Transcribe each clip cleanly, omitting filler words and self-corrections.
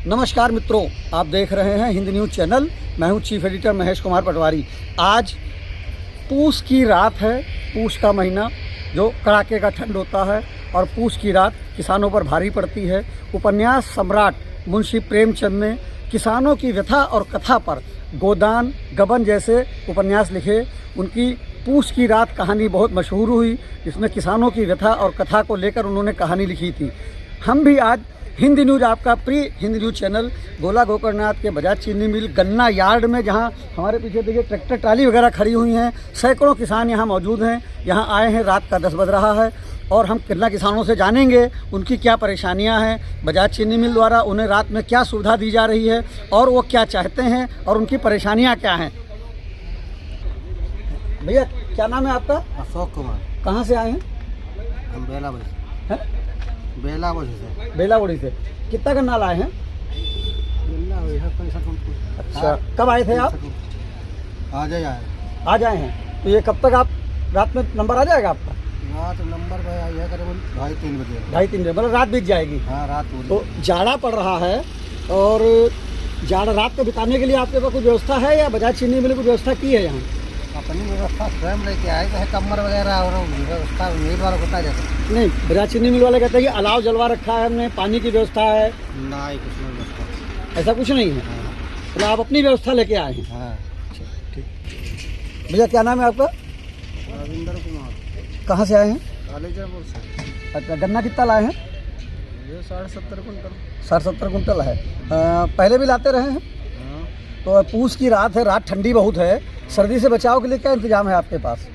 नमस्कार मित्रों, आप देख रहे हैं हिंद न्यूज़ चैनल। मैं हूं चीफ एडिटर महेश कुमार पटवारी। आज पूस की रात है, पूस का महीना जो कड़ाके का ठंड होता है और पूस की रात किसानों पर भारी पड़ती है। उपन्यास सम्राट मुंशी प्रेमचंद ने किसानों की व्यथा और कथा पर गोदान, गबन जैसे उपन्यास लिखे। उनकी पूस की रात कहानी बहुत मशहूर हुई, जिसमें किसानों की व्यथा और कथा को लेकर उन्होंने कहानी लिखी थी। हम भी आज हिंद न्यूज़, आपका प्रिय हिंद न्यूज़ चैनल, गोला गोकर्णनाथ के बजाज चीनी मिल गन्ना यार्ड में, जहां हमारे पीछे देखिए ट्रैक्टर ट्राली वगैरह खड़ी हुई हैं, सैकड़ों किसान यहां मौजूद हैं। यहां आए हैं, रात का 10 बज रहा है और हम गन्ना किसानों से जानेंगे उनकी क्या परेशानियां हैं, बजाज चीनी मिल द्वारा उन्हें रात में क्या सुविधा दी जा रही है और वो क्या चाहते हैं और उनकी परेशानियाँ क्या हैं। भैया, क्या नाम है आपका? अशोक कुमार। कहाँ से आए हैं? हम बेलाबड़ी हैं? से। बेलाबड़ी से। कितना गन्ना लाए हैं? अच्छा, कब आए थे आप? आज ही आए। आज आए हैं। तो ये कब तक आप रात में नंबर आ जाएगा आपका? रात नंबर में यह करीबन 2:30-3 बजे। 2:30-3 बजे, मतलब रात बीत जाएगी। हाँ, रात पूरी। तो जाड़ा पड़ रहा है और जाड़ा रात को बिताने के लिए आपके पास कुछ व्यवस्था है या बजाज चीनी मिल कुछ व्यवस्था की है यहाँ? अपनी व्यवस्था स्वयं लेके आए हैं, कमर वगैरह और व्यवस्था मिल वाला बता जाता नहीं, बजाज चीनी मिल वाले कहते हैं कि अलाव जलवा रखा है हमने, पानी की व्यवस्था है। ना ही कुछ नहीं व्यवस्था। ऐसा कुछ नहीं है। तो आप अपनी व्यवस्था लेके आए हैं। हाँ, ठीक। भैया, क्या नाम है आपका? रविंद्र कुमार। कहाँ से आए हैं? कालीजपुर से। अच्छा, गन्ना कितना लाए हैं? ये 70.5 कुंटल। 60-70 कुंटल है। पहले भी लाते रहे हैं? हाँ। तो पूस की रात है, रात ठंडी बहुत है, सर्दी से बचाव के लिए क्या इंतजाम है आपके पास?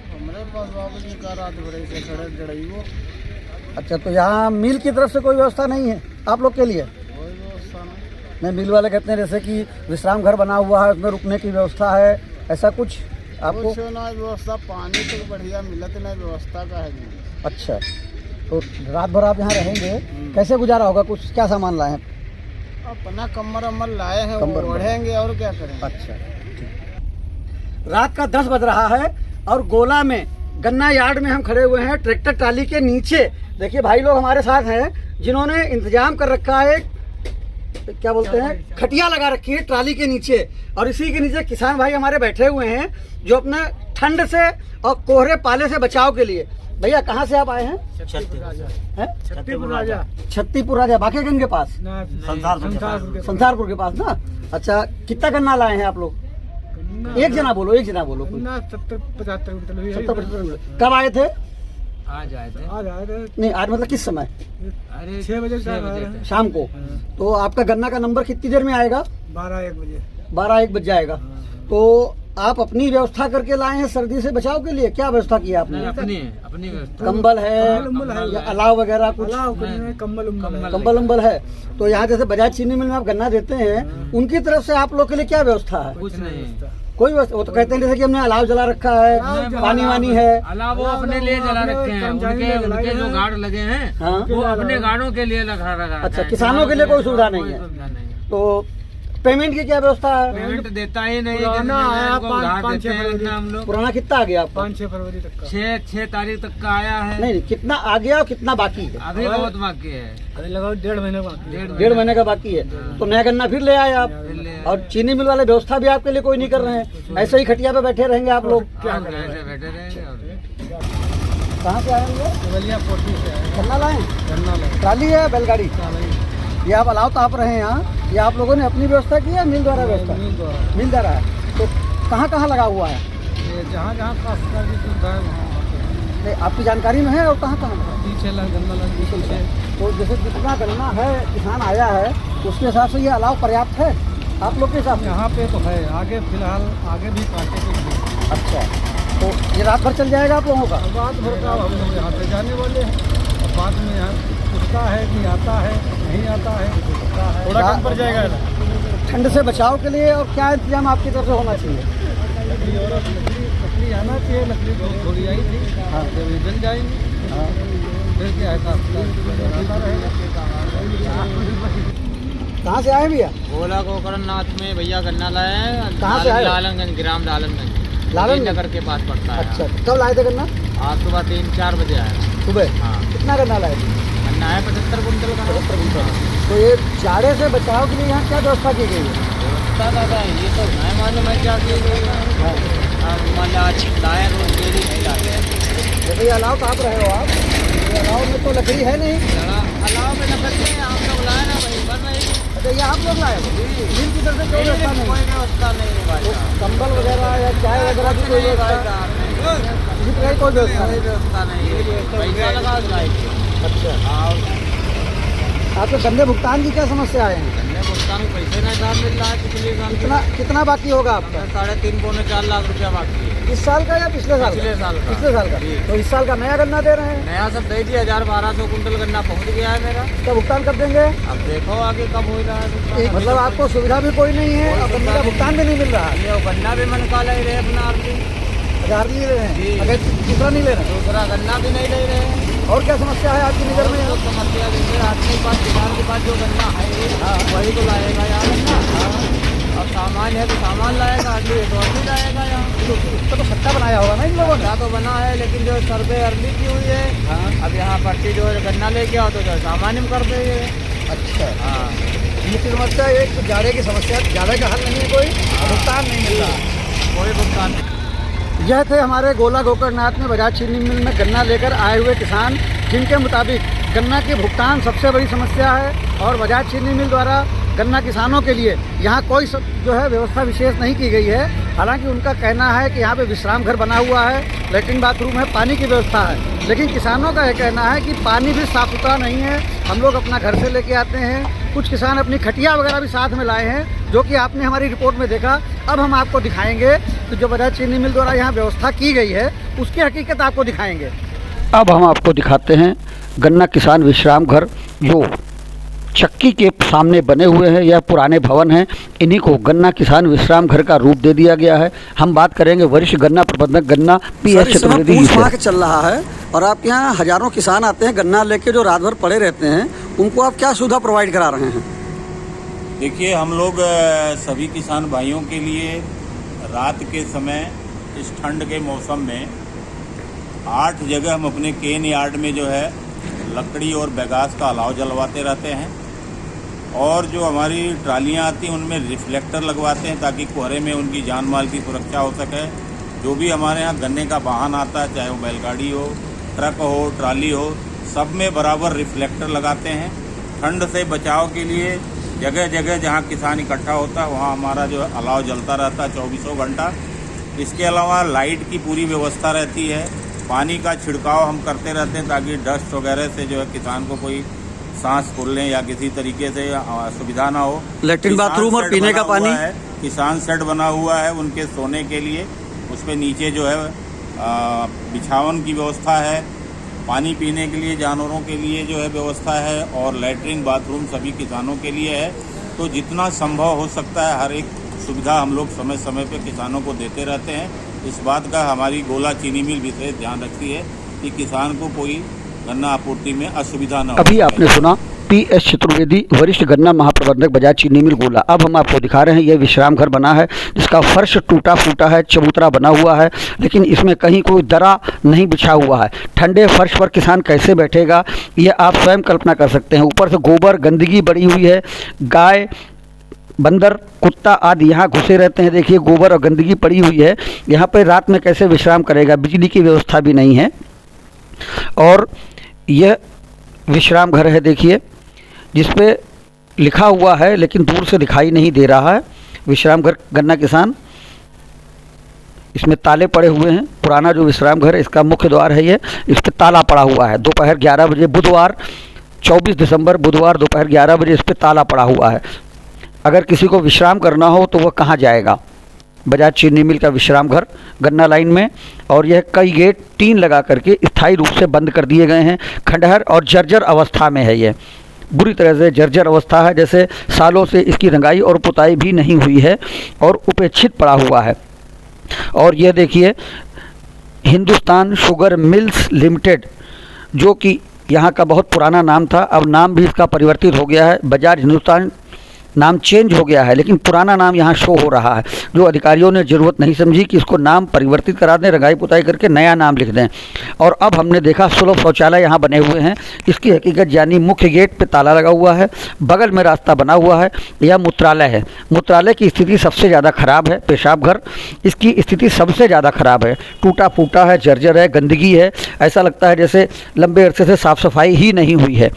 हमारे पास बाबू जी का रात बड़े से चढ़ाई वो। अच्छा, तो यहाँ मिल की तरफ से कोई व्यवस्था नहीं है आप लोग के लिए? कोई व्यवस्था नहीं, मिल वाले कहते हैं जैसे कि विश्राम घर बना हुआ है, उसमें रुकने की व्यवस्था है, ऐसा कुछ आपको? ना व्यवस्था, पानी तो बढ़िया मिलत नहीं, व्यवस्था का है नहीं। अच्छा, तो रात भर आप यहाँ रहेंगे, कैसे गुजारा होगा? कुछ क्या सामान लाए हैं? अपना कमर अमर लाए हैं, कमर वो ओढ़ेंगे और क्या करेंगे। अच्छा, रात का 10 बज रहा है और गोला में गन्ना यार्ड में हम खड़े हुए हैं, ट्रैक्टर ट्राली के नीचे। देखिए भाई लोग हमारे साथ हैं जिन्होंने इंतजाम कर रखा है, क्या बोलते हैं, खटिया लगा रखी है ट्राली के नीचे, और इसी के नीचे किसान भाई हमारे बैठे हुए हैं जो अपने ठंड से और कोहरे पाले से बचाव के लिए। भैया, कहाँ से आप आए हैं? छत्तीपुर राजा, बाकेगंज के पास, संसारपुर के पास ना। अच्छा, कितना गन्ना लाए हैं आप लोग? एक जना बोलो 70-75 कुंटल। 70-75। कब आए थे? आज आए थे। नहीं, आज मतलब किस समय? अरे 6 बजे शाम को। तो आपका गन्ना का नंबर कितनी देर में आएगा? 12-1 बजे। 12-1 बज जाएगा। तो आप अपनी व्यवस्था करके लाए हैं सर्दी से बचाव के लिए? क्या व्यवस्था की आपने? अपनी व्यवस्था। कंबल है या अलाव वगैरह कुछ? कंबल उम्बल है। तो यहाँ जैसे बजाज चीनी मिल में आप गन्ना देते हैं, उनकी तरफ से आप लोग के लिए क्या व्यवस्था है? कुछ नहीं, कोई व्यवस्था? वो तो कहते हैं जैसे कि हमने अलाव जला रखा है, पानी वानी है। अलाव वो अपने लिए जला रखे हैं, उनके जो गार्ड लगे हैं, हाँ, वो अपने गार्डों के लिए लगा रखा है। अच्छा, किसानों के लिए कोई सुविधा नहीं है। तो पेमेंट की क्या व्यवस्था है? पेमेंट देता ही नहीं है। हम लोग पुराना कितना आ गया आपका? 5-6 फरवरी तक का। 6 तारीख तक का आया है। नहीं, कितना आ गया और कितना बाकी है? अभी बहुत बाकी है। अरे लगाओ 1.5 महीने बाकी। 1.5 महीने का बाकी है। तो नया गन्ना फिर ले आए आप, और चीनी मिल वाले व्यवस्था भी आपके लिए कोई नहीं कर रहे हैं, ऐसे ही खटिया पे बैठे रहेंगे आप लोग। क्या ऐसे बैठे रहेंगे। कहाँ से आएंगे? गन्ना लाए? गन्ना लाए। ट्राली है, बैलगाड़ी? ये आप अलाव ताप रहे हैं यहाँ, ये आप लोगों ने अपनी व्यवस्था की है, मिल द्वारा व्यवस्था? मिल द्वारा है। तो कहाँ लगा हुआ है? जहाँ काश्तकार की सुविधा है वहाँ। आपकी जानकारी में है? और कहाँ पीछे गन्ना पीछे। तो जैसे जितना गन्ना है, किसान आया है, उसके हिसाब से ये अलाव पर्याप्त है आप लोग के हिसाब से? यहाँ पे तो है, आगे फिलहाल आगे भी कांटे के। अच्छा, तो ये रात भर चल जाएगा आप लोगों का? रात भर का हम लोग यहाँ पे जाने वाले हैं, और बाद में यहाँ उठता है कि आता है, नहीं आता है, थोड़ा कम पड़ जाएगा। ठंड से बचाव के लिए और क्या इंतजाम आपकी तरफ से होना चाहिए? लकड़ी आना चाहिए, लकड़ी थोड़ी आई थी। हाँ, जल जाएंगे। हाँ, फिर क्या है, कहाँ से आए भैया? गोला गोकर्णनाथ में भैया गन्ना लाए हैं। कहाँ से आए? लालनगंज, ग्राम लालनगंज नगर के पास पड़ता है। अच्छा, कब लाए थे गन्ना? आज सुबह 3-4 बजे आया। सुबह? हाँ। कितना गन्ना लाए थे? गन्ना है 75 कुंटल का। 75 कुंटल। तो ये जाड़े से बचाव के लिए यहाँ क्या व्यवस्था की गई है? व्यवस्था दादा ये तो नहीं मालूम है क्या की गई है। आज लाए रोज डेली नहीं लाते हैं। जैसे ये अलाव कहाँ पर रहे हो आप? ये अलाव में तो लकड़ी है नहीं। अलाव में लकड़ी है, आप लोग लाए ना भाई, बन रही है। अच्छा, ये आप लोग लाए? नीम की तरफ से कोई व्यवस्था नहीं? कोई व्यवस्था नहीं है भाई तो साहब। कंबल वगैरह या चाय वगैरह की कोई नहीं भाई व्यवस्था? साहब, नहीं। किसी प्रकार की कोई व्यवस्था कोई नहीं? व्यवस्था नहीं है, पैसा लगा लाइट। अच्छा, हाँ, आपके गन्ने भुगतान की क्या समस्या है? गन्ने भुगतान में पैसे नहीं साहब मिल रहा है पिछले साल कितना कितना बाकी होगा आपका? 3.5 पौने 4 लाख रुपया बाकी है। इस साल का या पिछले साल? पिछले साल का। पिछले साल का। जी। तो इस साल का नया गन्ना दे रहे हैं? नया सब दे दिया, 1200 कुंटल गन्ना पहुंच गया है मेरा। इसका भुगतान कर देंगे? अब देखो आगे कब हो रहा है भुगतान। मतलब आपको सुविधा भी कोई नहीं है और गन्ने का भुगतान भी नहीं मिल रहा है? ये गन्ना भी मन का ले रहे हैं अपना आदमी, हजार नहीं ले रहे जी। हैं, अगर दूसरा नहीं ले रहे हैं। दूसरा गन्ना भी नहीं ले रहे हैं। और क्या समस्या है आपकी नज़र में? और तो समस्या जैसे आदमी के पास, किसान के पास जो गन्ना है वही तो लाएगा यार गन्ना। और सामान है तो सामान लाएगा, आदमी तो और भी लाएगा यहाँ। इसका तो सट्टा बनाया होगा ना इन लोगों ने? गन्ना तो बना है, लेकिन जो सर्वे अर्ली की हुई है, अब यहाँ पर्ची जो है गन्ना लेके आओ तो जो सामान ही कर देंगे। अच्छा, हाँ, मुख्य समस्या एक तो जाड़े की समस्या, जाड़े का हल नहीं है कोई, भुगतान नहीं मिल रहा। कोई भुगतान नहीं। यह थे हमारे गोला गोकर्णनाथ में बजाज चीनी मिल में गन्ना लेकर आए हुए किसान, जिनके मुताबिक गन्ना के भुगतान सबसे बड़ी समस्या है और बजाज चीनी मिल द्वारा गन्ना किसानों के लिए यहाँ कोई जो है व्यवस्था विशेष नहीं की गई है। हालांकि उनका कहना है कि यहाँ पे विश्राम घर बना हुआ है, लेटरिन बाथरूम है, पानी की व्यवस्था है, लेकिन किसानों का यह कहना है कि पानी भी साफ़ सुथरा नहीं है। हम लोग अपना घर से लेके आते हैं, कुछ किसान अपनी खटिया वगैरह भी साथ में लाए हैं, जो कि आपने हमारी रिपोर्ट में देखा। अब हम आपको दिखाएंगे कि जो बजाज चीनी मिल द्वारा यहाँ व्यवस्था की गई है उसकी हकीकत आपको दिखाएंगे। अब हम आपको दिखाते हैं गन्ना किसान विश्राम घर, जो चक्की के सामने बने हुए हैं। यह पुराने भवन हैं, इन्हीं को गन्ना किसान विश्राम घर का रूप दे दिया गया है। हम बात करेंगे वरिष्ठ गन्ना प्रबंधक गन्ना पीएस चतुर्वेदी से। चल रहा है और आपके यहाँ हजारों किसान आते हैं गन्ना लेके, जो रात भर पड़े रहते हैं, उनको आप क्या सुविधा प्रोवाइड करा रहे हैं? देखिए, हम लोग सभी किसान भाइयों के लिए रात के समय इस ठंड के मौसम में 8 जगह हम अपने केन यार्ड में जो है लकड़ी और बैगास का अलाव जलवाते रहते हैं। और जो हमारी ट्रालियाँ आती हैं उनमें रिफ्लेक्टर लगवाते हैं ताकि कोहरे में उनकी जान माल की सुरक्षा हो सके। जो भी हमारे यहाँ गन्ने का वाहन आता है, चाहे वो बैलगाड़ी हो, ट्रक हो, ट्राली हो, सब में बराबर रिफ्लेक्टर लगाते हैं। ठंड से बचाव के लिए जगह जगह जहाँ किसान इकट्ठा होता है वहाँ हमारा जो अलाव जलता रहता है 24 घंटा। इसके अलावा लाइट की पूरी व्यवस्था रहती है। पानी का छिड़काव हम करते रहते हैं ताकि डस्ट वगैरह से जो है किसान को कोई सांस फूलने या किसी तरीके से असुविधा ना हो। लेटरिन बाथरूम और पीने का पानी, किसान शेड बना हुआ है उनके सोने के लिए, उस पर नीचे जो है बिछावन की व्यवस्था है। पानी पीने के लिए जानवरों के लिए जो है व्यवस्था है और लैट्रिन बाथरूम सभी किसानों के लिए है। तो जितना संभव हो सकता है हर एक सुविधा हम लोग समय समय पे किसानों को देते रहते हैं। इस बात का हमारी गोला चीनी मिल विशेष ध्यान रखती है कि किसान को कोई गन्ना आपूर्ति में असुविधा न हो। अभी आपने सुना पीएस चतुर्वेदी, वरिष्ठ गन्ना महाप्रबंधक बजाज चीनी मिल गोला। अब हम आपको दिखा रहे हैं यह विश्राम घर बना है जिसका फर्श टूटा फूटा है, चबूतरा बना हुआ है, लेकिन इसमें कहीं कोई दरा नहीं बिछा हुआ है। ठंडे फर्श पर किसान कैसे बैठेगा ये आप स्वयं कल्पना कर सकते हैं। ऊपर से गोबर गंदगी बड़ी हुई है, गाय बंदर कुत्ता आदि यहाँ घुसे रहते हैं। देखिए गोबर और गंदगी पड़ी हुई है। यहाँ पर रात में कैसे विश्राम करेगा, बिजली की व्यवस्था भी नहीं है। और यह विश्राम घर है, देखिए जिस पे लिखा हुआ है लेकिन दूर से दिखाई नहीं दे रहा है, विश्राम घर गन्ना किसान। इसमें ताले पड़े हुए हैं। पुराना जो विश्राम घर है इसका मुख्य द्वार है ये, इस पर ताला पड़ा हुआ है। दोपहर 11 बजे बुधवार 24 दिसंबर बुधवार दोपहर 11 बजे इस पर ताला पड़ा हुआ है। अगर किसी को विश्राम करना हो तो वह कहाँ जाएगा? बजाज चीनी मिल का विश्राम घर गन्ना लाइन में। और यह कई गेट टीन लगा करके स्थायी रूप से बंद कर दिए गए हैं। खंडहर और जर्जर अवस्था में है, यह बुरी तरह से जर्जर अवस्था है, जैसे सालों से इसकी रंगाई और पुताई भी नहीं हुई है और उपेक्षित पड़ा हुआ है। और यह देखिए हिंदुस्तान शुगर मिल्स लिमिटेड, जो कि यहाँ का बहुत पुराना नाम था, अब नाम भी इसका परिवर्तित हो गया है। बजाज हिंदुस्तान नाम चेंज हो गया है, लेकिन पुराना नाम यहाँ शो हो रहा है। जो अधिकारियों ने ज़रूरत नहीं समझी कि इसको नाम परिवर्तित करा दें, रंगाई पुताई करके नया नाम लिख दें। और अब हमने देखा सुलभ शौचालय यहाँ बने हुए हैं। इसकी हकीकत यानी मुख्य गेट पे ताला लगा हुआ है, बगल में रास्ता बना हुआ है। यह मूत्रालय है। मूत्रालय की स्थिति सबसे ज़्यादा ख़राब है। पेशाब घर, इसकी स्थिति सबसे ज़्यादा ख़राब है। टूटा फूटा है, जर्जर है, गंदगी है। ऐसा लगता है जैसे लंबे अरसे से साफ़ सफाई ही नहीं हुई है।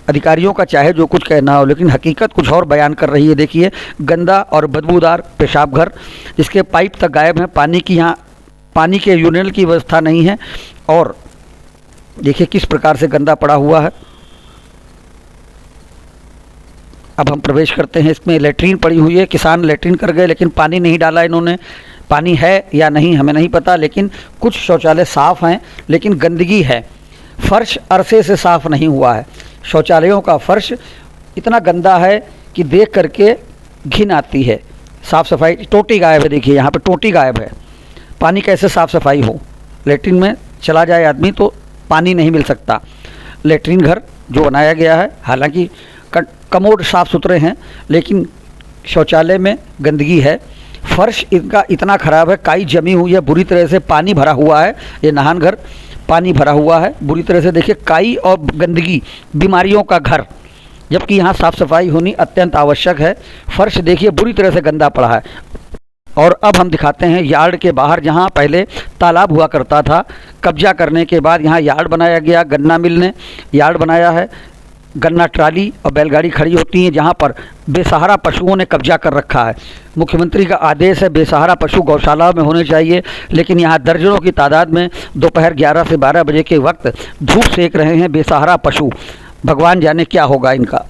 अधिकारियों का चाहे जो कुछ कहना हो, लेकिन हकीकत कुछ और बयान कर रही है। देखिए, गंदा और बदबूदार पेशाब घर, जिसके पाइप तक गायब हैं। पानी की यहाँ पानी के यूरिनल की व्यवस्था नहीं है। और देखिए किस प्रकार से गंदा पड़ा हुआ है। अब हम प्रवेश करते हैं। इसमें लेटरीन पड़ी हुई है। किसान लेटरीन कर गए, लेकिन पानी नहीं डाला इन्होंने। पानी है या नहीं हमें नहीं पता, लेकिन कुछ शौचालय साफ़ हैं, लेकिन गंदगी है। फर्श अरसे से साफ़ नहीं हुआ है। शौचालयों का फर्श इतना गंदा है कि देख करके घिन आती है। साफ़ सफाई, टोटी गायब है। देखिए यहाँ पे टोटी गायब है। पानी कैसे साफ़ सफाई हो? लेटरिन में चला जाए आदमी तो पानी नहीं मिल सकता। लेटरिन घर जो बनाया गया है, हालांकि कमोड साफ़ सुथरे हैं, लेकिन शौचालय में गंदगी है। फर्श इनका इतना ख़राब है, काई जमी हुई है बुरी तरह से। पानी भरा हुआ है। ये नहान घर पानी भरा हुआ है बुरी तरह से। देखिए काई और गंदगी, बीमारियों का घर, जबकि यहाँ साफ़ सफाई होनी अत्यंत आवश्यक है। फर्श देखिए बुरी तरह से गंदा पड़ा है। और अब हम दिखाते हैं यार्ड के बाहर, जहाँ पहले तालाब हुआ करता था। कब्जा करने के बाद यहाँ यार्ड बनाया गया। गन्ना मिल ने यार्ड बनाया है। गन्ना ट्राली और बैलगाड़ी खड़ी होती हैं, जहाँ पर बेसहारा पशुओं ने कब्जा कर रखा है। मुख्यमंत्री का आदेश है बेसहारा पशु गौशाला में होने चाहिए, लेकिन यहाँ दर्जनों की तादाद में दोपहर 11 से 12 बजे के वक्त धूप सेक रहे हैं बेसहारा पशु। भगवान जाने क्या होगा इनका।